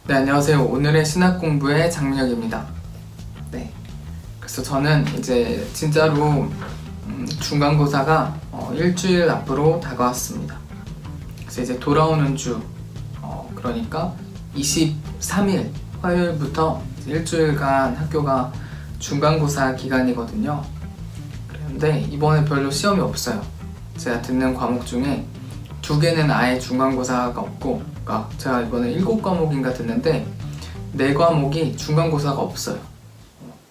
네, 안녕하세요. 오늘의 신학 공부의 장민혁입니다. 네, 그래서 저는 이제 진짜로 중간고사가 일주일 앞으로 다가왔습니다. 그래서 이제 돌아오는 주, 그러니까 23일 화요일부터 일주일간 학교가 중간고사 기간이거든요. 그런데 이번에 별로 시험이 없어요. 제가 듣는 과목 중에 2개는 아예 중간고사가 없고, 그러니까 제가 이번에 7과목인가 듣는데 4과목이 중간고사가 없어요.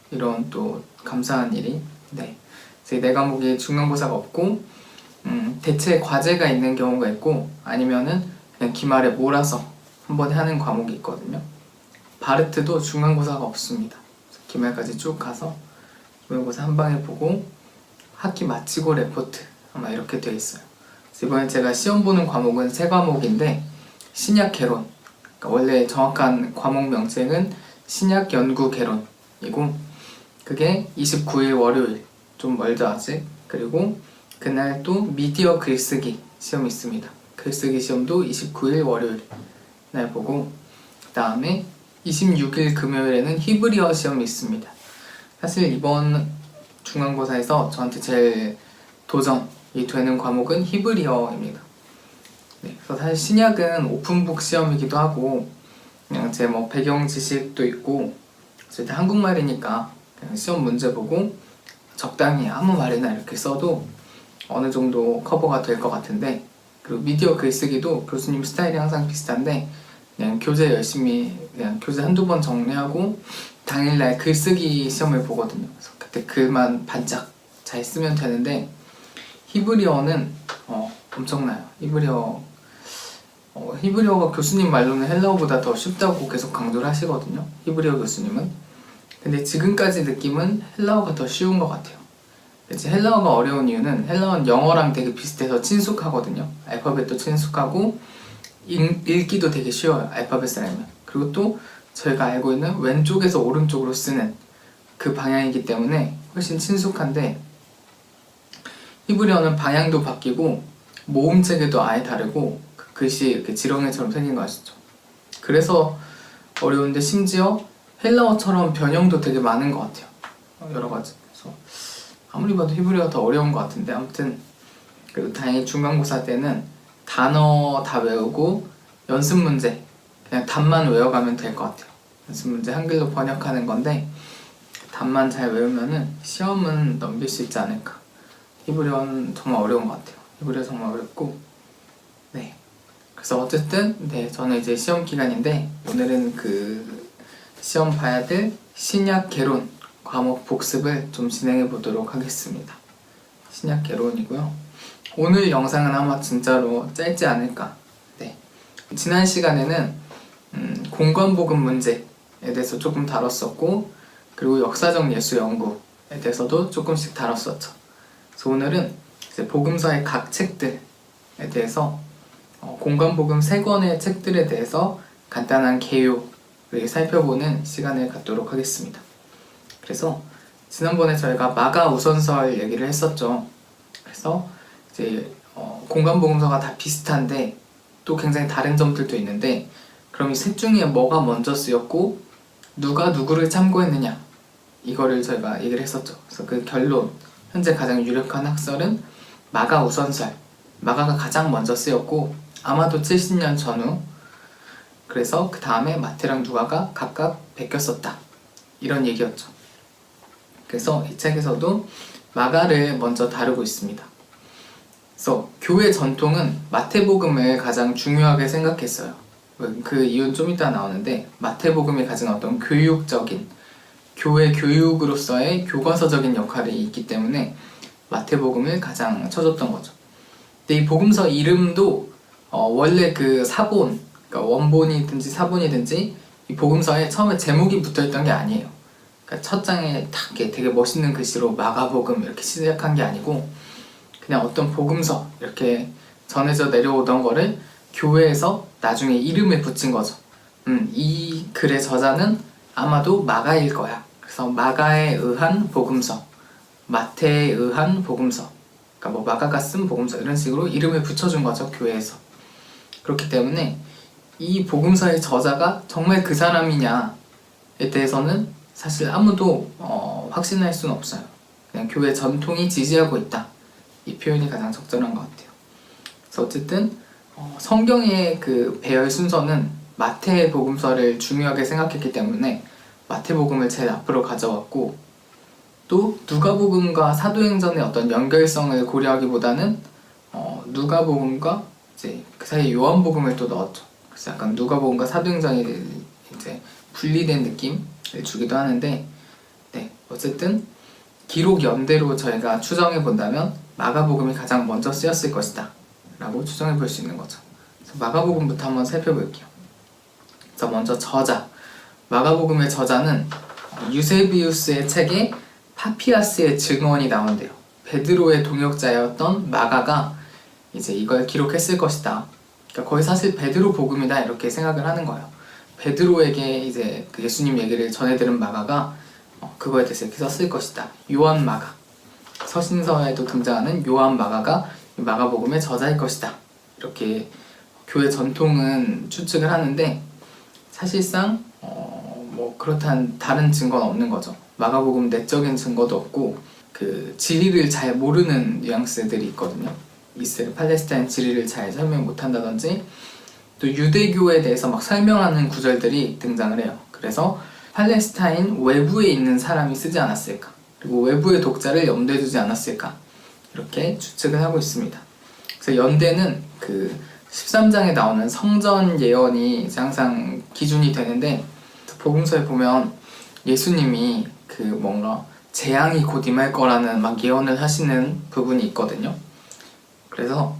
이런 또 감사한 일이. 네, 제 4과목이 중간고사가 없고 대체 과제가 있는 경우가 있고, 아니면은 그냥 기말에 몰아서 한 번에 하는 과목이 있거든요. 바르트도 중간고사가 없습니다. 기말까지 쭉 가서 기말고사 한 방에 보고 학기 마치고 레포트 아마 이렇게 돼 있어요. 이번에 제가 시험 보는 과목은 3과목인데 신약 개론, 그러니까 원래 정확한 과목 명칭은 신약 연구 개론이고, 그게 29일 월요일, 좀 멀죠 아직. 그리고 그날 또 미디어 글쓰기 시험이 있습니다. 글쓰기 시험도 29일 월요일 날 보고, 그 다음에 26일 금요일에는 히브리어 시험이 있습니다. 사실 이번 중간고사에서 저한테 제일 도전이 되는 과목은 히브리어입니다. 네, 그래서 사실 신약은 오픈북 시험이기도 하고, 그냥 제 뭐 배경 지식도 있고, 일단 한국말이니까 그냥 시험 문제 보고 적당히 아무 말이나 이렇게 써도 어느 정도 커버가 될 것 같은데, 그리고 미디어 글쓰기도 교수님 스타일이 항상 비슷한데 그냥 교재 열심히 그냥 교재 한두 번 정리하고 당일날 글쓰기 시험을 보거든요. 그래서 그때 글만 반짝 잘 쓰면 되는데, 히브리어는 엄청나요. 히브리어가 교수님 말로는 헬라어보다 더 쉽다고 계속 강조를 하시거든요. 히브리어 교수님은. 근데 지금까지 느낌은 헬라어가 더 쉬운 것 같아요. 이제 헬라어가 어려운 이유는 헬라어는 영어랑 되게 비슷해서 친숙하거든요. 알파벳도 친숙하고 읽기도 되게 쉬워요. 알파벳을 알면. 그리고 또 저희가 알고 있는 왼쪽에서 오른쪽으로 쓰는 그 방향이기 때문에 훨씬 친숙한데, 히브리어는 방향도 바뀌고 모음체계도 아예 다르고 그 글씨 이렇게 지렁이처럼 생긴 거 아시죠? 그래서 어려운데 심지어 헬라어처럼 변형도 되게 많은 것 같아요. 여러 가지. 그래서 아무리 봐도 히브리어가 더 어려운 것 같은데, 아무튼 그래도 다행히 중간고사 때는 단어 다 외우고 연습 문제 그냥 답만 외워가면 될 것 같아요. 연습 문제 한글로 번역하는 건데 답만 잘 외우면은 시험은 넘길 수 있지 않을까. 히브리어는 정말 어려운 것 같아요. 히브리어 정말 어렵고. 네, 그래서 어쨌든 네, 저는 이제 시험 기간인데 오늘은 그 시험 봐야 될 신약 개론 과목 복습을 좀 진행해 보도록 하겠습니다. 신약 개론이고요. 오늘 영상은 아마 진짜로 짧지 않을까. 네, 지난 시간에는 공관복음 문제에 대해서 조금 다뤘었고, 그리고 역사적 예수 연구에 대해서도 조금씩 다뤘었죠. 그래서 오늘은 이제 복음서의 각 책들에 대해서 공관복음 3권의 책들에 대해서 간단한 개요를 살펴보는 시간을 갖도록 하겠습니다. 그래서 지난번에 저희가 마가우선설 얘기를 했었죠. 그래서 이제 공관복음서가 다 비슷한데 또 굉장히 다른 점들도 있는데, 그럼 이 셋 중에 뭐가 먼저 쓰였고 누가 누구를 참고했느냐, 이거를 저희가 얘기를 했었죠. 그래서 그 결론, 현재 가장 유력한 학설은 마가우선설, 마가가 가장 먼저 쓰였고 아마도 70년 전후, 그래서 그 다음에 마태랑 누가가 각각 베꼈었다, 이런 얘기였죠. 그래서 이 책에서도 마가를 먼저 다루고 있습니다. 그래서 교회 전통은 마태복음을 가장 중요하게 생각했어요. 그 이유는 좀 이따 나오는데, 마태복음이 가진 어떤 교육적인, 교회 교육으로서의 교과서적인 역할이 있기 때문에 마태복음을 가장 쳐줬던 거죠. 근데 이 복음서 이름도 원래 그 사본, 그러니까 원본이든지 사본이든지 이 복음서에 처음에 제목이 붙어있던 게 아니에요. 그러니까 첫 장에 딱 되게 멋있는 글씨로 마가복음 이렇게 시작한 게 아니고, 그냥 어떤 복음서 이렇게 전해져 내려오던 거를 교회에서 나중에 이름을 붙인 거죠. 이 글의 저자는 아마도 마가일 거야. 그래서 마가에 의한 복음서, 마태에 의한 복음서, 그러니까 뭐 마가가 쓴 복음서, 이런 식으로 이름을 붙여준 거죠, 교회에서. 그렇기 때문에 이 복음서의 저자가 정말 그 사람이냐에 대해서는 사실 아무도 확신할 수는 없어요. 그냥 교회 전통이 지지하고 있다. 이 표현이 가장 적절한 것 같아요. 그래서 어쨌든 성경의 그 배열 순서는 마태복음서를 중요하게 생각했기 때문에 마태복음을 제일 앞으로 가져왔고, 또 누가복음과 사도행전의 어떤 연결성을 고려하기보다는 누가복음과 이제 그 사이에 요한복음을 또 넣었죠. 그래서 약간 누가복음과 사도행전이 이제 분리된 느낌을 주기도 하는데, 네, 어쨌든 기록 연대로 저희가 추정해 본다면 마가복음이 가장 먼저 쓰였을 것이다 라고 추정해 볼 수 있는 거죠. 그래서 마가복음부터 한번 살펴볼게요. 그래서 먼저 저자, 마가복음의 저자는 유세비우스의 책에 파피아스의 증언이 나온대요. 베드로의 동역자였던 마가가 이제 이걸 기록했을 것이다. 그러니까 거의 사실 베드로 복음이다 이렇게 생각을 하는 거예요. 베드로에게 이제 그 예수님 얘기를 전해들은 마가가 그거에 대해서 이렇게 썼을 것이다. 요한 마가, 서신서에도 등장하는 요한 마가가 마가복음의 저자일 것이다. 이렇게 교회 전통은 추측을 하는데, 사실상 뭐 그렇다는 다른 증거는 없는 거죠. 마가복음 내적인 증거도 없고, 그 지리를 잘 모르는 뉘앙스들이 있거든요. 이스라엘 팔레스타인 지리를 잘 설명 못한다든지, 또 유대교에 대해서 막 설명하는 구절들이 등장을 해요. 그래서 팔레스타인 외부에 있는 사람이 쓰지 않았을까, 그리고 외부의 독자를 염두에 두지 않았을까, 이렇게 추측을 하고 있습니다. 그래서 연대는 그 13장에 나오는 성전 예언이 항상 기준이 되는데, 복음서에 보면 예수님이 그 뭔가 재앙이 곧 임할 거라는 막 예언을 하시는 부분이 있거든요. 그래서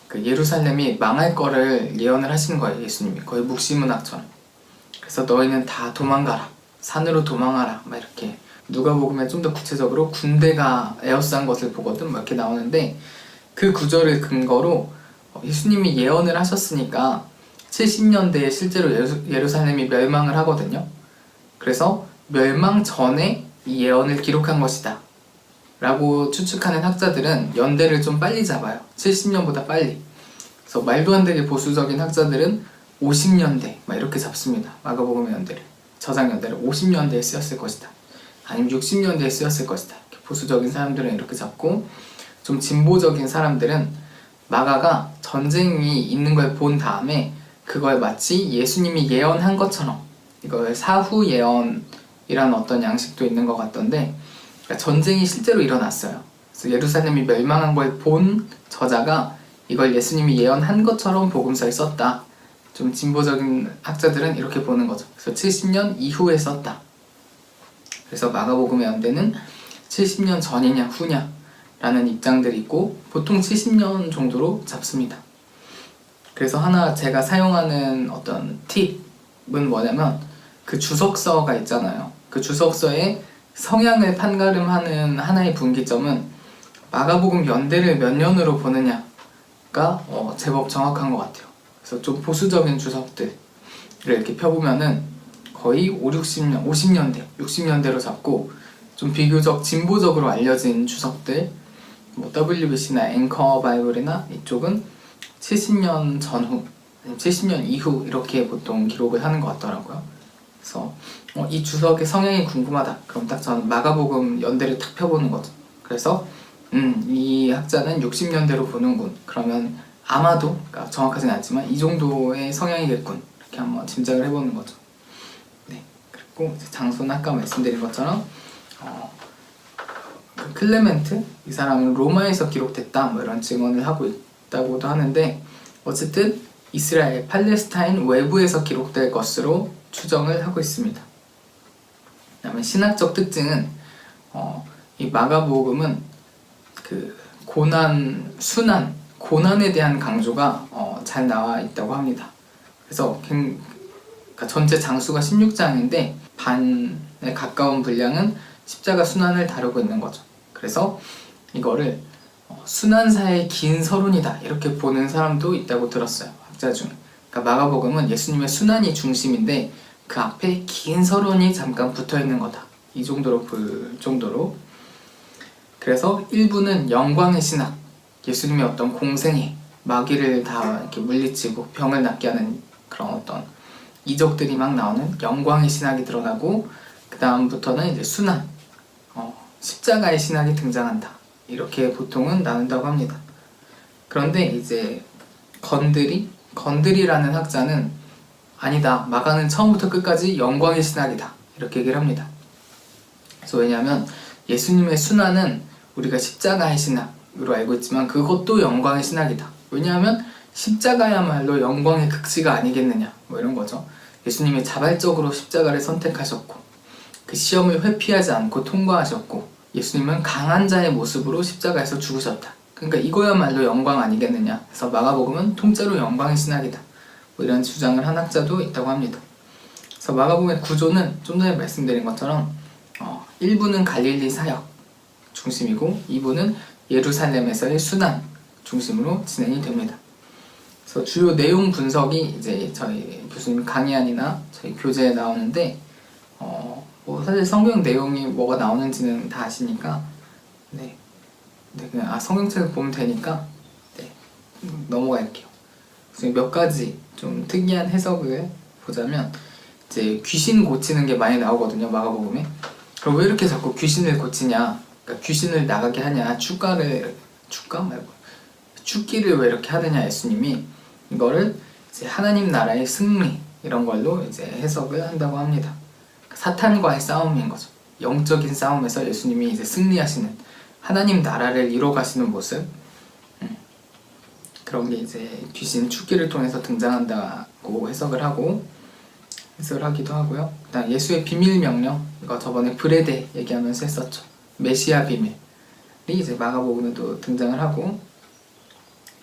그 예루살렘이 망할 거를 예언을 하신 거예요. 예수님이 거의 묵시문학처럼. 그래서 너희는 다 도망가라, 산으로 도망하라, 막 이렇게. 누가복음에 좀 더 구체적으로 군대가 에워싼 것을 보거든, 막 이렇게 나오는데, 그 구절을 근거로 예수님이 예언을 하셨으니까 70년대에 실제로 예루살렘이 멸망을 하거든요. 그래서 멸망 전에 이 예언을 기록한 것이다 라고 추측하는 학자들은 연대를 좀 빨리 잡아요. 70년보다 빨리. 그래서 말도 안 되게 보수적인 학자들은 50년대 막 이렇게 잡습니다. 마가복음의 연대를, 저장 연대를 50년대에 쓰였을 것이다, 아니면 60년대에 쓰였을 것이다. 이렇게 보수적인 사람들은 이렇게 잡고, 좀 진보적인 사람들은 마가가 전쟁이 있는 걸 본 다음에 그걸 마치 예수님이 예언한 것처럼, 이걸 사후 예언이라는 어떤 양식도 있는 것 같던데, 그러니까 전쟁이 실제로 일어났어요. 그래서 예루살렘이 멸망한 걸 본 저자가 이걸 예수님이 예언한 것처럼 복음서에 썼다. 좀 진보적인 학자들은 이렇게 보는 거죠. 그래서 70년 이후에 썼다. 그래서 마가복음의 연대는 70년 전이냐 후냐 라는 입장들이 있고, 보통 70년 정도로 잡습니다. 그래서 하나 제가 사용하는 어떤 팁은 뭐냐면, 그 주석서가 있잖아요. 그 주석서에 성향을 판가름하는 하나의 분기점은 마가복음 연대를 몇 년으로 보느냐가 제법 정확한 것 같아요. 그래서 좀 보수적인 주석들을 이렇게 펴보면은 거의 5, 60년, 50년대, 60년대로 잡고, 좀 비교적 진보적으로 알려진 주석들, 뭐 WBC나 앵커 바이블이나 이쪽은 70년 전후, 70년 이후 이렇게 보통 기록을 하는 것 같더라고요. 그래서 이 주석의 성향이 궁금하다. 그럼 딱 저는 마가복음 연대를 탁 펴보는 거죠. 그래서 이 학자는 60년대로 보는군. 그러면 아마도, 그러니까 정확하진 않지만 이 정도의 성향이겠군. 이렇게 한번 짐작을 해보는 거죠. 네. 그리고 장소는 아까 말씀드린 것처럼 그 클레멘트, 이 사람은 로마에서 기록됐다, 뭐 이런 증언을 하고 있다고도 하는데, 어쨌든 이스라엘, 팔레스타인 외부에서 기록될 것으로 추정을 하고 있습니다. 그다음에 신학적 특징은 이 마가복음은 그 고난, 순환, 고난에 대한 강조가 잘 나와 있다고 합니다. 그래서 그러니까 전체 장수가 16장인데 반에 가까운 분량은 십자가 순환을 다루고 있는 거죠. 그래서 이거를 순환사의 긴 서론이다 이렇게 보는 사람도 있다고 들었어요, 학자 중에. 그러니까 마가복음은 예수님의 순환이 중심인데 그 앞에 긴 서론이 잠깐 붙어있는 거다, 이 정도로 볼 정도로. 그래서 일부는 영광의 신학, 예수님의 어떤 공생애, 마귀를 다 이렇게 물리치고 병을 낫게 하는 그런 어떤 이적들이 막 나오는 영광의 신학이 드러나고, 그 다음부터는 이제 순환, 십자가의 신학이 등장한다. 이렇게 보통은 나눈다고 합니다. 그런데 이제 건드리라는 학자는 아니다, 마가는 처음부터 끝까지 영광의 신학이다, 이렇게 얘기를 합니다. 그래서 왜냐하면 예수님의 순환은 우리가 십자가의 신학으로 알고 있지만 그것도 영광의 신학이다. 왜냐하면 십자가야말로 영광의 극치가 아니겠느냐, 뭐 이런 거죠. 예수님이 자발적으로 십자가를 선택하셨고, 그 시험을 회피하지 않고 통과하셨고, 예수님은 강한 자의 모습으로 십자가에서 죽으셨다. 그러니까 이거야말로 영광 아니겠느냐. 그래서 마가복음은 통째로 영광의 신학이다, 뭐 이런 주장을 한 학자도 있다고 합니다. 그래서 마가복음의 구조는 좀 전에 말씀드린 것처럼 1부는 갈릴리 사역 중심이고 2부는 예루살렘에서의 순환 중심으로 진행이 됩니다. 그래서 주요 내용 분석이 이제 저희 교수님 강의안이나 저희 교재에 나오는데, 뭐 사실 성경 내용이 뭐가 나오는지는 다 아시니까 그냥 성경책을 보면 되니까 넘어갈게요. 그래서 몇 가지 좀 특이한 해석을 보자면, 이제 귀신 고치는 게 많이 나오거든요, 마가복음에. 그럼 왜 이렇게 자꾸 귀신을 고치냐, 그러니까 귀신을 나가게 하냐, 죽기를 왜 이렇게 하느냐, 예수님이. 이거를 이제 하나님 나라의 승리, 이런 걸로 이제 해석을 한다고 합니다. 사탄과의 싸움인 거죠. 영적인 싸움에서 예수님이 이제 승리하시는, 하나님 나라를 이뤄가시는 모습, 그런 게 이제 귀신 죽기를 통해서 등장한다고 해석을 하기도 하고요. 그다음 예수의 비밀 명령, 이거 저번에 브레데 얘기하면서 했었죠. 메시아 비밀이 이제 마가복음에도 등장을 하고,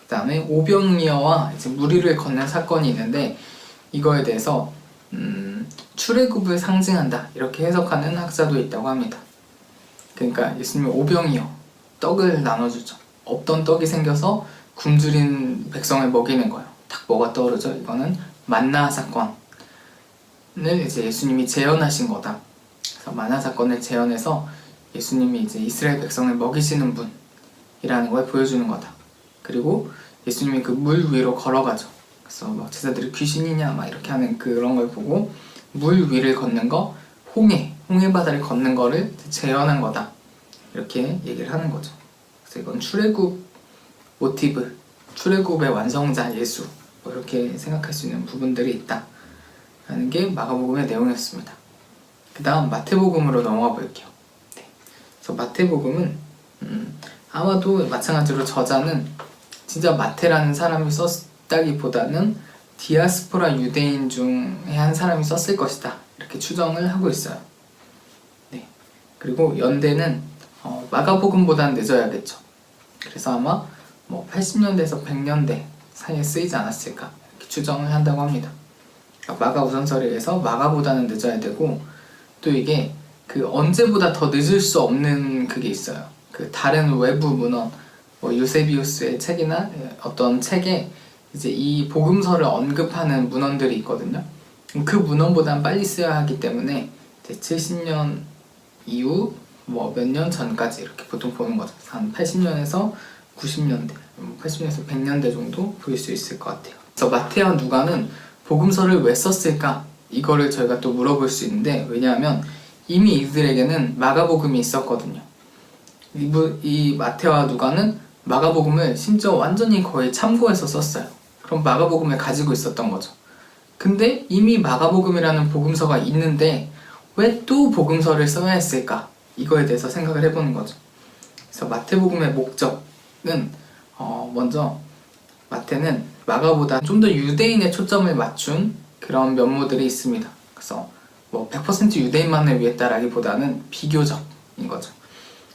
그 다음에 오병이어와 이제 무리를 건넨 사건이 있는데, 이거에 대해서 출애굽을 상징한다, 이렇게 해석하는 학자도 있다고 합니다. 그러니까 예수님이 오병이어, 떡을 나눠주죠. 없던 떡이 생겨서 굶주린 백성을 먹이는 거예요. 딱 뭐가 떠오르죠? 이거는 만나 사건을 이제 예수님이 재현하신 거다. 그래서 만나 사건을 재현해서 예수님이 이제 이스라엘 백성을 먹이시는 분이라는 걸 보여주는 거다. 그리고 예수님이 그 물 위로 걸어가죠. 그래서 막 제자들이 귀신이냐 막 이렇게 하는 그런 걸 보고, 물 위를 걷는 거, 홍해 바다를 걷는 거를 재현한 거다, 이렇게 얘기를 하는 거죠. 그래서 이건 출애굽 모티브, 출애굽의 완성자 예수, 뭐 이렇게 생각할 수 있는 부분들이 있다라는 게 마가복음의 내용이었습니다. 그 다음 마태복음으로 넘어가 볼게요. 그래서 마태복음은 아마도 마찬가지로 저자는 진짜 마태라는 사람이 썼다기보다는 디아스포라 유대인 중에 한 사람이 썼을 것이다, 이렇게 추정을 하고 있어요. 그리고 연대는 마가복음보다는 늦어야겠죠. 그래서 아마 뭐 80년대에서 100년대 사이에 쓰이지 않았을까, 이렇게 추정을 한다고 합니다. 그러니까 마가 우선설에 의해서 마가보다는 늦어야 되고, 또 이게 그 언제보다 더 늦을 수 없는 그게 있어요. 그 다른 외부 문헌, 뭐 유세비우스의 책이나 어떤 책에 이제 이 복음서를 언급하는 문헌들이 있거든요. 그 문헌보다는 빨리 쓰여야 하기 때문에 이제 70년 이후 뭐 몇 년 전까지 이렇게 보통 보는 거죠. 한 80년에서 90년대, 80년에서 100년대 정도 보일 수 있을 것 같아요. 그래서 마태와 누가는 복음서를 왜 썼을까? 이거를 저희가 또 물어볼 수 있는데, 왜냐하면 이미 이들에게는 마가복음이 있었거든요. 이 마태와 누가는 마가복음을 심지어 완전히 거의 참고해서 썼어요. 그럼 마가복음을 가지고 있었던 거죠. 근데 이미 마가복음이라는 복음서가 있는데 왜 또 복음서를 써야 했을까? 이거에 대해서 생각을 해보는 거죠. 그래서 마태복음의 목적은 먼저 마태는 마가보다 좀 더 유대인의 초점을 맞춘 그런 면모들이 있습니다. 그래서 뭐 100% 유대인만을 위했다라기보다는 비교적인 거죠.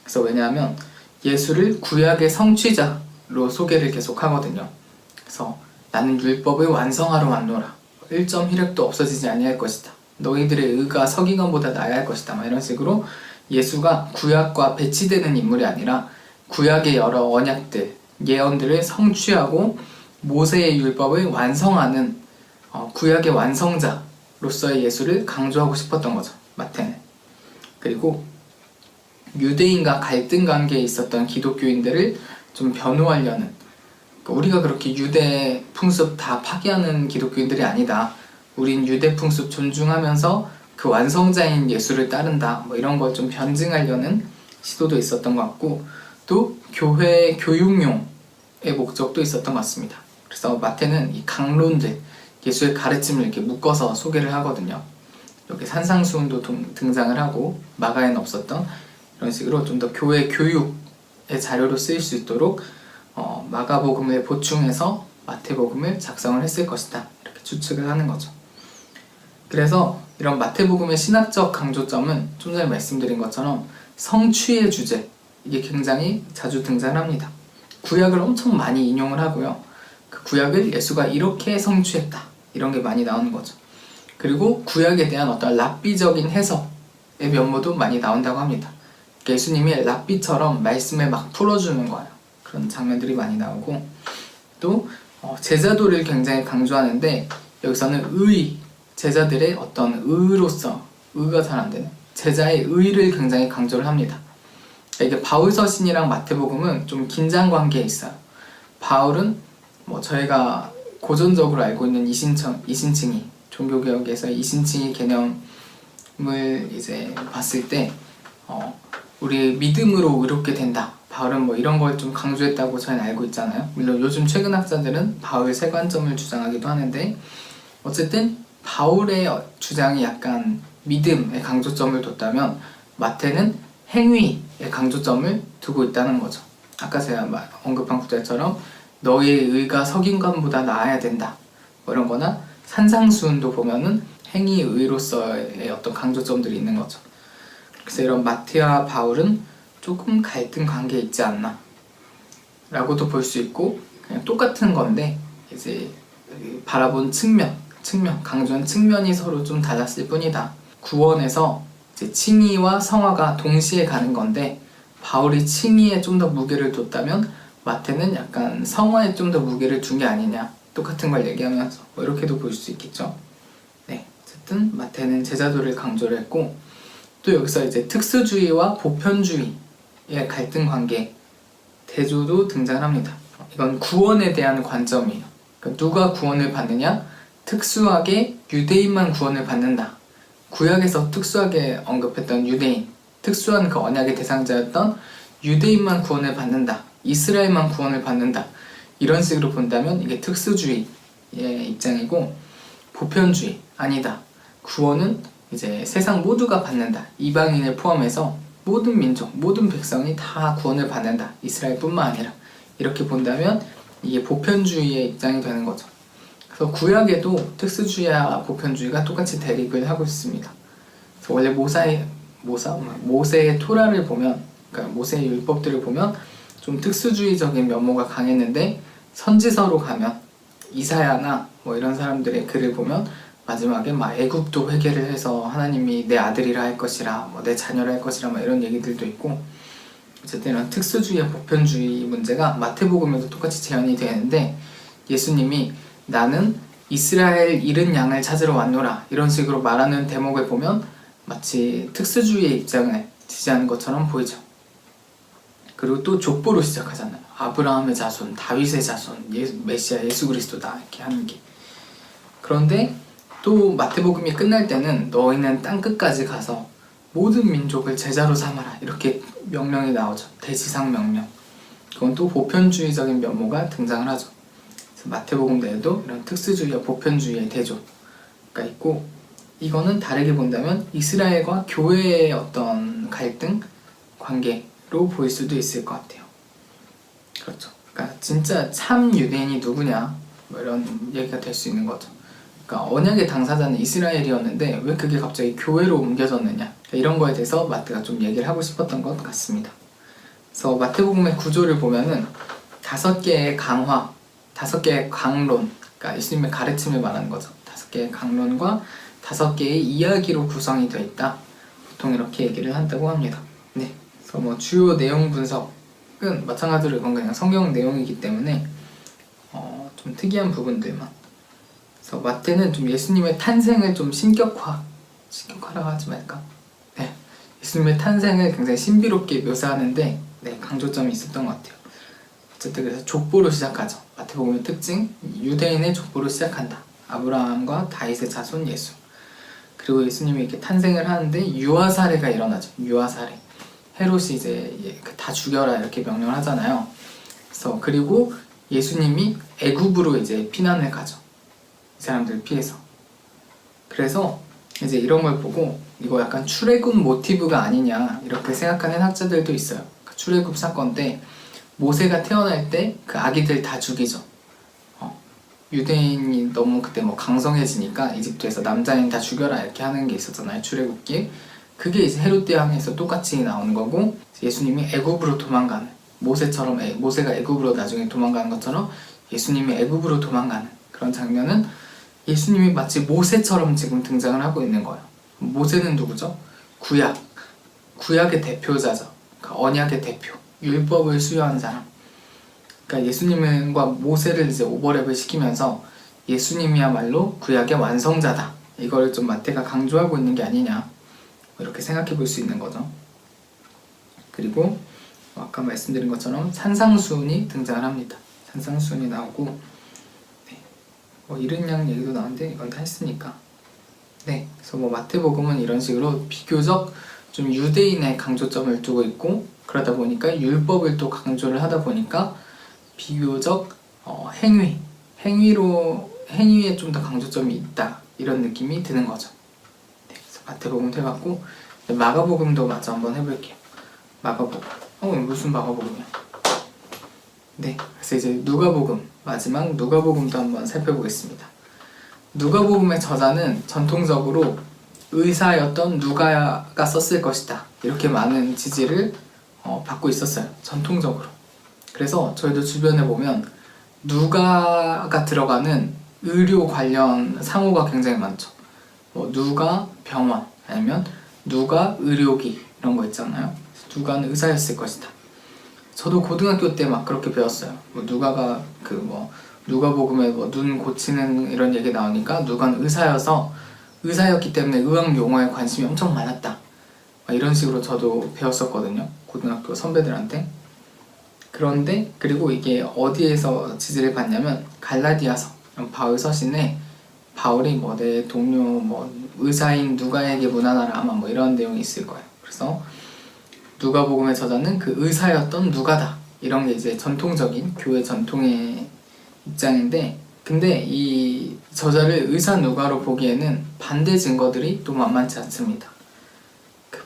그래서 왜냐하면 예수를 구약의 성취자로 소개를 계속 하거든요. 그래서 나는 율법을 완성하러 왔노라, 1점 휘력도 없어지지 아니할 것이다, 너희들의 의가 서기관보다 나아야 할 것이다, 막 이런 식으로 예수가 구약과 배치되는 인물이 아니라 구약의 여러 언약들, 예언들을 성취하고 모세의 율법을 완성하는 구약의 완성자로서의 예수를 강조하고 싶었던 거죠, 마태는. 그리고 유대인과 갈등 관계에 있었던 기독교인들을 좀 변호하려는 그러니까 우리가 그렇게 유대 풍습 다 파기하는 기독교인들이 아니다. 우린 유대 풍습 존중하면서 그 완성자인 예수를 따른다. 뭐 이런 걸 좀 변증하려는 시도도 있었던 것 같고, 또 교회 교육용의 목적도 있었던 것 같습니다. 그래서 마태는 이 강론들, 예수의 가르침을 이렇게 묶어서 소개를 하거든요. 여기 산상수훈도 등장을 하고, 마가에는 없었던 이런 식으로 좀 더 교회 교육의 자료로 쓰일 수 있도록 마가복음을 보충해서 마태복음을 작성을 했을 것이다. 이렇게 추측을 하는 거죠. 그래서 이런 마태복음의 신학적 강조점은 좀 전에 말씀드린 것처럼 성취의 주제, 이게 굉장히 자주 등장합니다. 구약을 엄청 많이 인용을 하고요. 그 구약을 예수가 이렇게 성취했다, 이런 게 많이 나오는 거죠. 그리고 구약에 대한 어떤 랍비적인 해석의 면모도 많이 나온다고 합니다. 예수님이 랍비처럼 말씀을 막 풀어주는 거예요. 그런 장면들이 많이 나오고, 또 제자도를 굉장히 강조하는데, 여기서는 제자들의 어떤 의로서, 의가 잘 안 되네, 제자의 의를 굉장히 강조를 합니다. 이게 바울서신이랑 마태복음은 좀 긴장 관계에 있어요. 바울은 저희가 고전적으로 알고 있는 이신칭이, 종교개혁에서 이신칭의 개념을 이제 봤을 때 우리 믿음으로 의롭게 된다, 바울은 이런 걸 좀 강조했다고 저희는 알고 있잖아요. 물론 요즘 최근 학자들은 바울 세관점을 주장하기도 하는데, 어쨌든 바울의 주장이 약간 믿음의 강조점을 뒀다면 마태는 행위의 강조점을 두고 있다는 거죠. 아까 제가 언급한 구절처럼 너의 의가 석인관보다 나아야 된다, 이런 거나 산상수훈도 보면은 행위의 의로서의 어떤 강조점들이 있는 거죠. 그래서 이런 마태와 바울은 조금 갈등 관계에 있지 않나 라고도 볼 수 있고, 그냥 똑같은 건데 이제 바라본 측면, 강조한 측면이 서로 좀 달랐을 뿐이다. 구원에서 이제 칭의와 성화가 동시에 가는 건데, 바울이 칭의에 좀 더 무게를 뒀다면 마태는 약간 성화에 좀 더 무게를 둔 게 아니냐, 똑같은 걸 얘기하면서 이렇게도 볼 수 있겠죠. 네, 어쨌든 마태는 제자도를 강조를 했고, 또 여기서 이제 특수주의와 보편주의의 갈등 관계, 대조도 등장합니다. 이건 구원에 대한 관점이에요. 그러니까 누가 구원을 받느냐? 특수하게 유대인만 구원을 받는다. 구약에서 특수하게 언급했던 유대인, 특수한 그 언약의 대상자였던 유대인만 구원을 받는다, 이스라엘만 구원을 받는다, 이런 식으로 본다면 이게 특수주의의 입장이고, 보편주의, 아니다, 구원은 이제 세상 모두가 받는다, 이방인을 포함해서 모든 민족, 모든 백성이 다 구원을 받는다, 이스라엘뿐만 아니라, 이렇게 본다면 이게 보편주의의 입장이 되는 거죠. 그래서 구약에도 특수주의와 보편주의가 똑같이 대립을 하고 있습니다. 그래서 원래 모세의 토라를 보면, 그러니까 모세의 율법들을 보면 좀 특수주의적인 면모가 강했는데, 선지서로 가면 이사야나 이런 사람들의 글을 보면 마지막에 애굽도 회개를 해서 하나님이 내 아들이라 할 것이라, 내 자녀라 할 것이라, 이런 얘기들도 있고, 어쨌든 이런 특수주의와 보편주의 문제가 마태복음에도 똑같이 재현이 되는데, 예수님이 나는 이스라엘 잃은 양을 찾으러 왔노라, 이런 식으로 말하는 대목을 보면 마치 특수주의의 입장을 지지하는 것처럼 보이죠. 그리고 또 족보로 시작하잖아요. 아브라함의 자손, 다윗의 자손, 메시아 예수 그리스도다, 이렇게 하는 게. 그런데 또 마태복음이 끝날 때는 너희는 땅끝까지 가서 모든 민족을 제자로 삼아라, 이렇게 명령이 나오죠. 대지상 명령. 그건 또 보편주의적인 면모가 등장을 하죠. 그래서 마태복음 내에도 이런 특수주의와 보편주의의 대조가 있고, 이거는 다르게 본다면 이스라엘과 교회의 어떤 갈등 관계로 보일 수도 있을 것 같아요. 그렇죠. 그러니까 진짜 참 유대인이 누구냐, 이런 얘기가 될 수 있는 거죠. 그러니까 언약의 당사자는 이스라엘이었는데 왜 그게 갑자기 교회로 옮겨졌느냐, 그러니까 이런 거에 대해서 마태가 좀 얘기를 하고 싶었던 것 같습니다. 그래서 마태복음의 구조를 보면은 5개의 강화, 5개의 강론, 그러니까 예수님의 가르침을 말하는 거죠. 5개의 강론과 5개의 이야기로 구성이 되어 있다, 보통 이렇게 얘기를 한다고 합니다. 네, 그래서 주요 내용 분석은 마찬가지로 이건 그냥 성경 내용이기 때문에 좀 특이한 부분들만. 그래서 마태는 좀 예수님의 탄생을 좀 신격화라고 하지 말까? 네, 예수님의 탄생을 굉장히 신비롭게 묘사하는데 강조점이 있었던 것 같아요. 어쨌든 그래서 족보로 시작하죠. 마태복음의 특징, 유대인의 족보로 시작한다. 아브라함과 다윗의 자손 예수. 그리고 예수님이 이렇게 탄생을 하는데 유아 사례가 일어나죠. 유아 사례. 헤롯이 이제 다 죽여라 이렇게 명령을 하잖아요. 그래서 그리고 예수님이 애굽으로 이제 피난을 가죠. 이 사람들 피해서. 그래서 이제 이런 걸 보고 이거 약간 출애굽 모티브가 아니냐 이렇게 생각하는 학자들도 있어요. 출애굽 사건 때 모세가 태어날 때 그 아기들 다 죽이죠. 유대인이 너무 그때 뭐 강성해지니까 이집트에서 남자인 다 죽여라 이렇게 하는 게 있었잖아요. 출애굽기. 그게 이제 헤롯 대왕에서 똑같이 나오는 거고, 예수님이 애굽으로 도망가는, 모세처럼 모세가 애굽으로 나중에 도망가는 것처럼 예수님이 애굽으로 도망가는 그런 장면은 예수님이 마치 모세처럼 지금 등장을 하고 있는 거예요. 모세는 누구죠? 구약의 대표자죠. 그러니까 언약의 대표, 율법을 수여한 사람. 그러니까 예수님과 모세를 이제 오버랩을 시키면서 예수님이야말로 구약의 완성자다. 이걸 좀 마태가 강조하고 있는 게 아니냐, 이렇게 생각해 볼 수 있는 거죠. 그리고 아까 말씀드린 것처럼 산상수훈이 등장을 합니다. 산상수훈이 나오고, 네. 이른 양 얘기도 나오는데 이건 다 했으니까. 네, 그래서 마태복음은 이런 식으로 비교적 좀 유대인의 강조점을 두고 있고, 그러다 보니까 율법을 또 강조를 하다 보니까 비교적 행위에 좀 더 강조점이 있다, 이런 느낌이 드는 거죠. 네, 그래서 마태복음도 해봤고, 마가복음도 마저 한번 해볼게요. 마가복음. 무슨 마가복음이야? 네, 그래서 이제 누가복음, 마지막 누가복음도 한번 살펴보겠습니다. 누가복음의 저자는 전통적으로 의사였던 누가가 썼을 것이다, 이렇게 많은 지지를 받고 있었어요. 전통적으로. 그래서 저희도 주변에 보면 누가가 들어가는 의료 관련 상호가 굉장히 많죠. 누가 병원, 아니면 누가 의료기, 이런 거 있잖아요. 누가는 의사였을 것이다. 저도 고등학교 때 막 그렇게 배웠어요. 누가가 누가복음에 눈 고치는 이런 얘기 나오니까 누가는 의사였기 때문에 의학 용어에 관심이 엄청 많았다, 이런 식으로 저도 배웠었거든요, 고등학교 선배들한테. 그런데 그리고 이게 어디에서 지지를 받냐면 갈라디아서, 바울 서신에 바울이 내 동료 의사인 누가에게 문안하라, 아마 이런 내용이 있을 거예요. 그래서 누가복음의 저자는 그 의사였던 누가다, 이런 게 이제 전통적인 교회 전통의 입장인데, 근데 이 저자를 의사 누가로 보기에는 반대 증거들이 또 만만치 않습니다.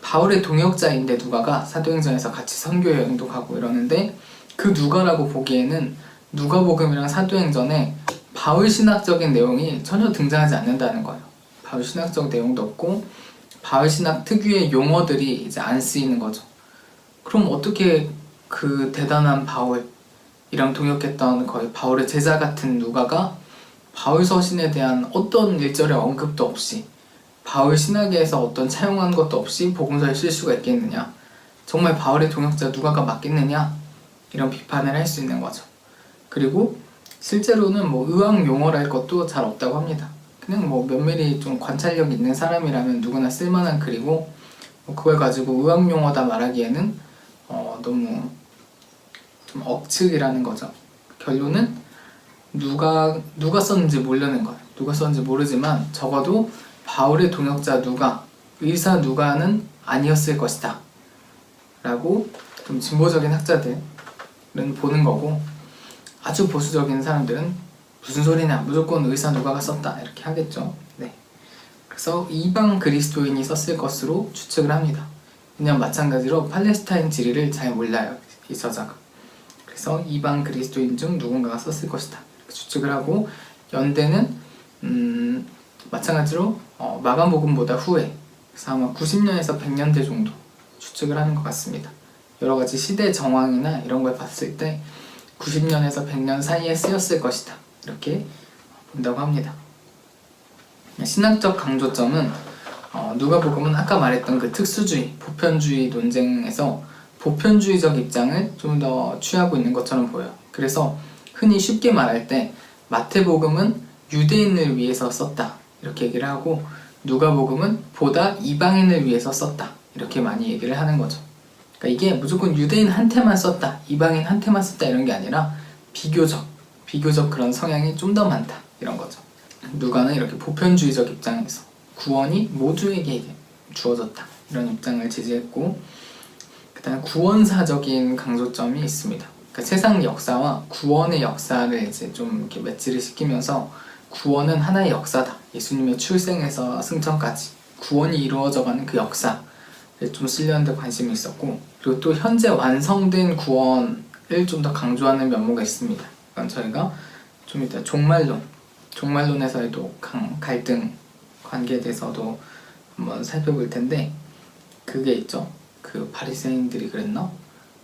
바울의 동역자인데 누가가 사도행전에서 같이 선교 여행도 가고 이러는데, 그 누가라고 보기에는 누가복음이랑 사도행전에 바울 신학적인 내용이 전혀 등장하지 않는다는 거예요. 바울 신학적 내용도 없고 바울 신학 특유의 용어들이 이제 안 쓰이는 거죠. 그럼 어떻게 그 대단한 바울이랑 동역했던 거의 바울의 제자 같은 누가가 바울 서신에 대한 어떤 일절의 언급도 없이, 바울 신학에서 어떤 차용한 것도 없이 복음서에 쓸 수가 있겠느냐, 정말 바울의 동역자 누가가 맞겠느냐, 이런 비판을 할 수 있는 거죠. 그리고 실제로는 의학 용어랄 것도 잘 없다고 합니다. 그냥 면밀히 좀 관찰력 있는 사람이라면 누구나 쓸만한 글이고, 그걸 가지고 의학 용어다 말하기에는 너무 좀 억측이라는 거죠. 결론은 누가 썼는지 모르는 거예요. 누가 썼는지 모르지만 적어도 바울의 동역자 누가, 의사 누가는 아니었을 것이다 라고 좀 진보적인 학자들은 보는 거고, 아주 보수적인 사람들은 무슨 소리냐, 무조건 의사 누가가 썼다, 이렇게 하겠죠. 네. 그래서 이방 그리스도인이 썼을 것으로 추측을 합니다. 그냥 마찬가지로 팔레스타인 지리를 잘 몰라요, 이 저자가. 그래서 이방 그리스도인 중 누군가가 썼을 것이다, 이렇게 추측을 하고, 연대는 마찬가지로 마가복음보다 후에, 그래서 아마 90년에서 100년대 정도 추측을 하는 것 같습니다. 여러가지 시대 정황이나 이런 걸 봤을 때 90년에서 100년 사이에 쓰였을 것이다, 이렇게 본다고 합니다. 신학적 강조점은 누가복음은 아까 말했던 그 특수주의, 보편주의 논쟁에서 보편주의적 입장을 좀 더 취하고 있는 것처럼 보여요. 그래서 흔히 쉽게 말할 때 마태복음은 유대인을 위해서 썼다, 이렇게 얘기를 하고, 누가복음은 보다 이방인을 위해서 썼다, 이렇게 많이 얘기를 하는 거죠. 그러니까 이게 무조건 유대인한테만 썼다, 이방인한테만 썼다 이런 게 아니라 비교적 그런 성향이 좀 더 많다 이런 거죠. 누가는 이렇게 보편주의적 입장에서 구원이 모두에게 주어졌다 이런 입장을 지지했고, 그 다음 구원사적인 강조점이 있습니다. 그러니까 세상 역사와 구원의 역사를 이제 좀 이렇게 매치를 시키면서 구원은 하나의 역사다, 예수님의 출생에서 승천까지 구원이 이루어져가는 그 역사를 좀 쓰려는 데 관심이 있었고, 그리고 또 현재 완성된 구원을 좀 더 강조하는 면모가 있습니다. 그건 저희가 좀 이따 종말론에서의 또 갈등 관계에 대해서도 한번 살펴볼 텐데, 그게 있죠. 그 바리새인들이 그랬나?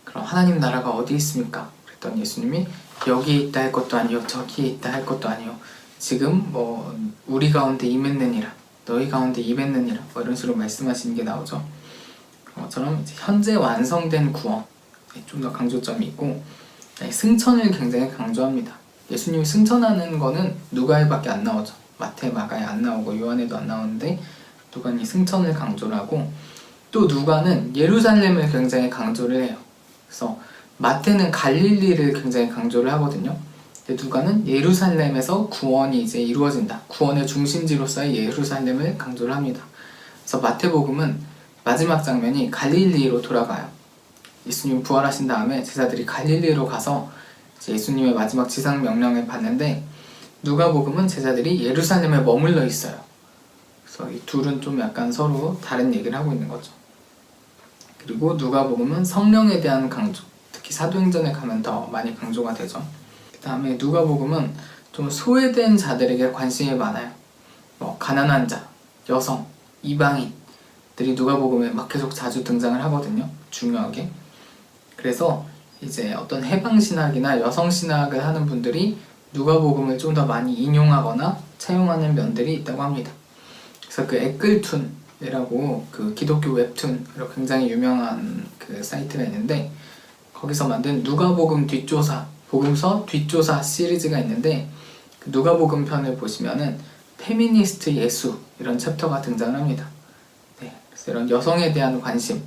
그럼 하나님 나라가 어디 있습니까? 그랬더니 예수님이 여기에 있다 할 것도 아니요 저기에 있다 할 것도 아니요 지금 뭐 우리 가운데 임했느니라, 너희 가운데 임했느니라, 뭐 이런 식으로 말씀하시는 게 나오죠. 그것처럼 이제 현재 완성된 구원 좀 더 강조점이 있고, 승천을 굉장히 강조합니다. 예수님이 승천하는 거는 누가에밖에 안 나오죠. 마태, 마가에 안 나오고 요한에도 안 나오는데 누가는 이 승천을 강조를 하고, 또 누가는 예루살렘을 굉장히 강조를 해요. 그래서 마태는 갈릴리를 굉장히 강조를 하거든요. 근데 누가는 예루살렘에서 구원이 이제 이루어진다, 구원의 중심지로서의 예루살렘을 강조를 합니다. 그래서 마태복음은 마지막 장면이 갈릴리로 돌아가요. 예수님 부활하신 다음에 제자들이 갈릴리로 가서 예수님의 마지막 지상 명령을 받는데, 누가복음은 제자들이 예루살렘에 머물러 있어요. 그래서 이 둘은 좀 약간 서로 다른 얘기를 하고 있는 거죠. 그리고 누가복음은 성령에 대한 강조, 특히 사도행전에 가면 더 많이 강조가 되죠. 그 다음에 누가복음은 좀 소외된 자들에게 관심이 많아요. 뭐 가난한 자, 여성, 이방인들이 누가복음에 막 계속 자주 등장을 하거든요. 중요하게. 그래서 이제 어떤 해방신학이나 여성신학을 하는 분들이 누가복음을 좀 더 많이 인용하거나 차용하는 면들이 있다고 합니다. 그래서 그 에끌툰이라고 그 기독교 웹툰으로 굉장히 유명한 그 사이트가 있는데, 거기서 만든 누가복음 뒷조사, 복음서 뒷조사 시리즈가 있는데, 그 누가복음 편을 보시면은 페미니스트 예수 이런 챕터가 등장을 합니다. 네, 그래서 이런 여성에 대한 관심,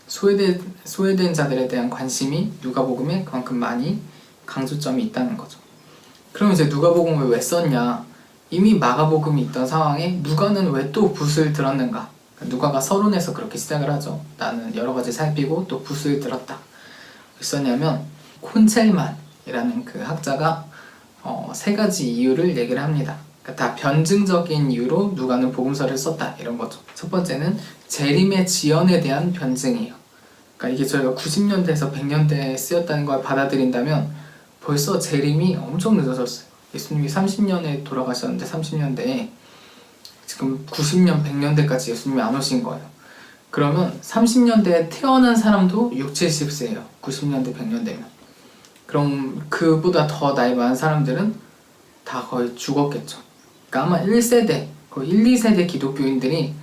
소외된 자들에 대한 관심이 누가복음에 그만큼 많이 강조점이 있다는 거죠. 그럼 이제 누가복음을 왜 썼냐? 이미 마가복음이 있던 상황에 누가는 왜 또 붓을 들었는가? 누가가 서론에서 그렇게 시작을 하죠. 나는 여러 가지 살피고 또 붓을 들었다. 왜 썼냐면 콘첼만이라는 그 학자가 3가지 이유를 얘기를 합니다. 그러니까 다 변증적인 이유로 누가는 복음서를 썼다 이런 거죠. 첫 번째는 재림의 지연에 대한 변증이에요. 그러니까 이게 저희가 90년대에서 100년대에 쓰였다는 걸 받아들인다면 벌써 재림이 엄청 늦어졌어요. 예수님이 30년에 돌아가셨는데 30년대에 지금 90년, 100년대까지 예수님이 안 오신 거예요. 그러면 30년대에 태어난 사람도 6, 70세예요. 90년대, 100년대면. 그럼 그보다 더 나이 많은 사람들은 다 거의 죽었겠죠. 그러니까 아마 1세대, 거의 1, 2세대 기독교인들이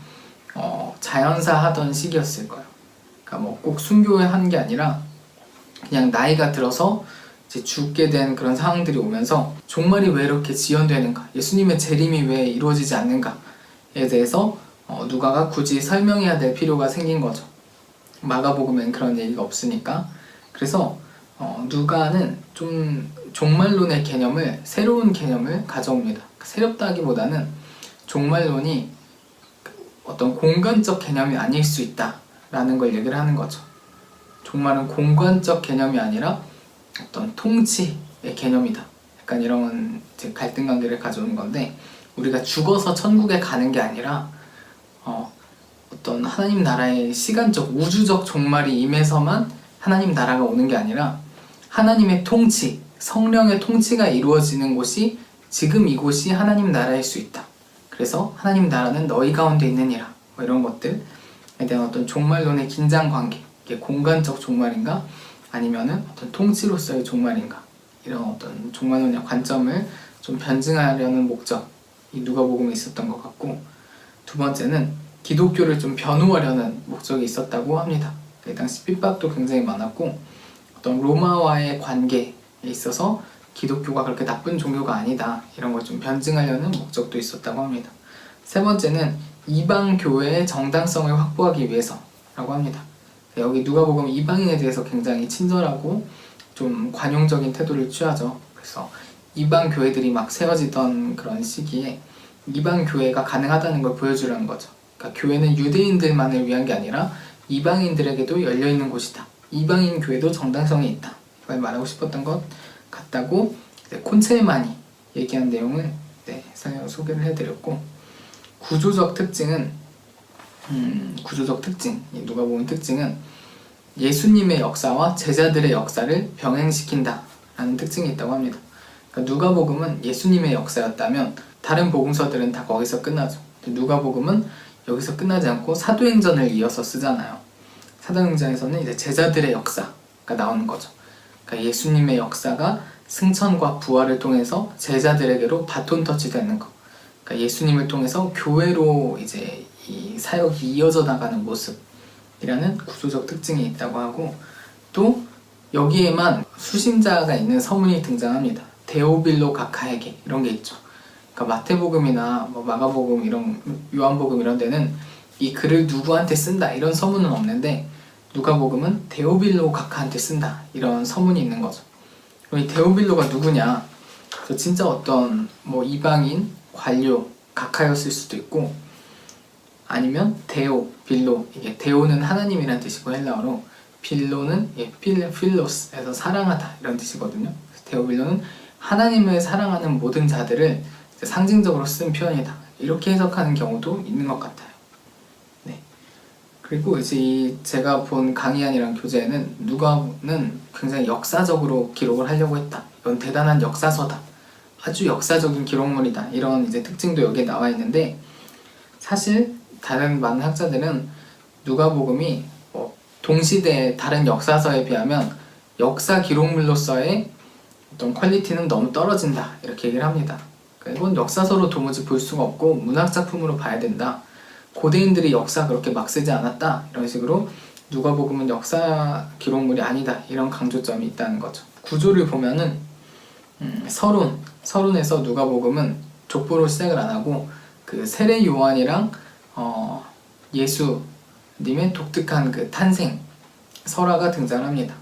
자연사 하던 시기였을 거예요. 그러니까 뭐 꼭 순교에 한 게 아니라 그냥 나이가 들어서 이제 죽게 된 그런 상황들이 오면서 종말이 왜 이렇게 지연되는가, 예수님의 재림이 왜 이루어지지 않는가에 대해서 누가가 굳이 설명해야 될 필요가 생긴 거죠. 마가복음엔 그런 얘기가 없으니까. 그래서 누가는 좀 종말론의 개념을, 새로운 개념을 가져옵니다. 새롭다기보다는 종말론이 어떤 공간적 개념이 아닐 수 있다 라는 걸 얘기를 하는 거죠. 종말은 공간적 개념이 아니라 어떤 통치의 개념이다. 약간 이런 이제 갈등 관계를 가져오는 건데, 우리가 죽어서 천국에 가는 게 아니라 어떤 하나님 나라의 시간적, 우주적 종말이 임해서만 하나님 나라가 오는 게 아니라 하나님의 통치, 성령의 통치가 이루어지는 곳이 지금 이곳이 하나님 나라일 수 있다. 그래서 하나님 나라는 너희 가운데 있느니라. 뭐 이런 것들에 대한 어떤 종말론의 긴장 관계, 이게 공간적 종말인가 아니면은 어떤 통치로서의 종말인가, 이런 어떤 종말론의 관점을 좀 변증하려는 목적이 누가복음에 있었던 것 같고, 두 번째는 기독교를 좀 변호하려는 목적이 있었다고 합니다. 그 당시 핍박도 굉장히 많았고 어떤 로마와의 관계에 있어서 기독교가 그렇게 나쁜 종교가 아니다, 이런 걸 좀 변증하려는 목적도 있었다고 합니다. 세 번째는 이방 교회의 정당성을 확보하기 위해서라고 합니다. 여기 누가복음 이방인에 대해서 굉장히 친절하고 좀 관용적인 태도를 취하죠. 그래서 이방 교회들이 막 세워지던 그런 시기에 이방 교회가 가능하다는 걸 보여주려는 거죠. 그러니까 교회는 유대인들만을 위한 게 아니라 이방인들에게도 열려있는 곳이다. 이방인 교회도 정당성이 있다. 이걸 말하고 싶었던 것 같다고 콘체만이 얘기한 내용을 소개를 해드렸고, 구조적 특징, 이 누가복음 특징은 예수님의 역사와 제자들의 역사를 병행시킨다 라는 특징이 있다고 합니다. 그러니까 누가복음은 예수님의 역사였다면 다른 복음서들은 다 거기서 끝나죠. 누가복음은 여기서 끝나지 않고 사도행전을 이어서 쓰잖아요. 사도행전에서는 이제 제자들의 역사가 나오는 거죠. 그러니까 예수님의 역사가 승천과 부활을 통해서 제자들에게로 바톤 터치되는 거. 그러니까 예수님을 통해서 교회로 이제 이 사역이 이어져 나가는 모습이라는 구조적 특징이 있다고 하고, 또 여기에만 수신자가 있는 서문이 등장합니다. 데오빌로 각하에게, 이런 게 있죠. 그러니까 마태복음이나 뭐 마가복음, 이런 요한복음 이런 데는 이 글을 누구한테 쓴다 이런 서문은 없는데, 누가복음은 데오빌로 각하한테 쓴다 이런 서문이 있는 거죠. 이 데오빌로가 누구냐? 그래서 진짜 어떤 뭐 이방인 관료 각하였을 수도 있고, 아니면 데오, 빌로, 이게 데오는 하나님이란 뜻이고 헬라어로, 빌로는 필로스에서 사랑하다 이런 뜻이거든요. 데오빌로는 하나님을 사랑하는 모든 자들을 상징적으로 쓴 표현이다, 이렇게 해석하는 경우도 있는 것 같아요. 네. 그리고 이제 제가 본 강의안이랑 교재에는 누가는 굉장히 역사적으로 기록을 하려고 했다, 이건 대단한 역사서다, 아주 역사적인 기록물이다, 이런 이제 특징도 여기에 나와 있는데, 사실 다른 많은 학자들은 누가복음이 동시대의 다른 역사서에 비하면 역사 기록물로서의 어떤 퀄리티는 너무 떨어진다, 이렇게 얘기를 합니다. 이건 역사서로 도무지 볼 수가 없고 문학작품으로 봐야 된다, 고대인들이 역사 그렇게 막 쓰지 않았다, 이런 식으로 누가복음은 역사 기록물이 아니다, 이런 강조점이 있다는 거죠. 구조를 보면은 서론에서 누가복음은 족보로 시작을 안 하고 그 세례 요한이랑 예수님의 독특한 그 탄생 설화가 등장합니다.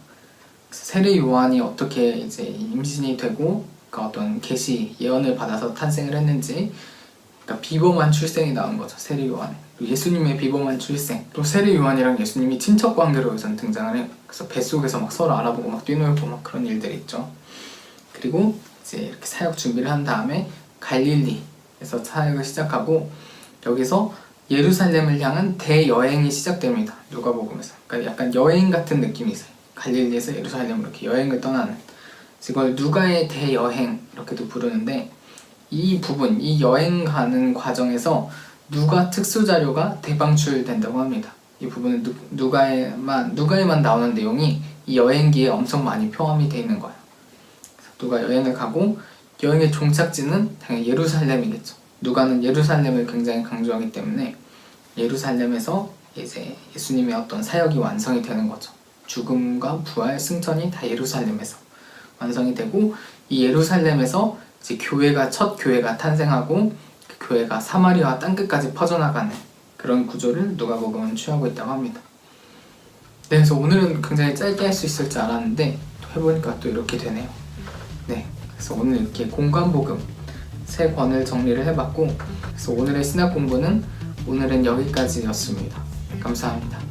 세례 요한이 어떻게 이제 임신이 되고 그 어떤 계시 예언을 받아서 탄생을 했는지, 그러니까 비범한 출생이 나온 거죠. 세례 요한, 예수님의 비범한 출생, 또 세례 요한이랑 예수님이 친척 관계로 우선 등장을 해요. 그래서 뱃속에서 막 서로 알아보고 막 뛰놀고 막 그런 일들이 있죠. 그리고 이제 이렇게 사역 준비를 한 다음에 갈릴리에서 사역을 시작하고, 여기서 예루살렘을 향한 대여행이 시작됩니다. 누가복음에서. 그러니까 약간 여행 같은 느낌이 있어요. 갈릴리에서 예루살렘으로 이렇게 여행을 떠나는, 이걸 누가의 대여행 이렇게도 부르는데, 이 부분, 이 여행 가는 과정에서 누가 특수자료가 대방출된다고 합니다. 이 부분은 누가에만 나오는 내용이 이 여행기에 엄청 많이 포함이 되어 있는 거예요. 누가 여행을 가고 여행의 종착지는 당연히 예루살렘이겠죠. 누가는 예루살렘을 굉장히 강조하기 때문에 예루살렘에서 이제 예수님의 어떤 사역이 완성이 되는 거죠. 죽음과 부활, 승천이 다 예루살렘에서 완성이 되고, 이 예루살렘에서 이제 첫 교회가 탄생하고 그 교회가 사마리아 땅끝까지 퍼져나가는 그런 구조를 누가복음은 취하고 있다고 합니다. 네, 그래서 오늘은 굉장히 짧게 할 수 있을 줄 알았는데 해보니까 또 이렇게 되네요. 네, 그래서 오늘 이렇게 공관복음 3권을 정리를 해봤고, 그래서 오늘의 신학 공부는 오늘은 여기까지였습니다. 감사합니다.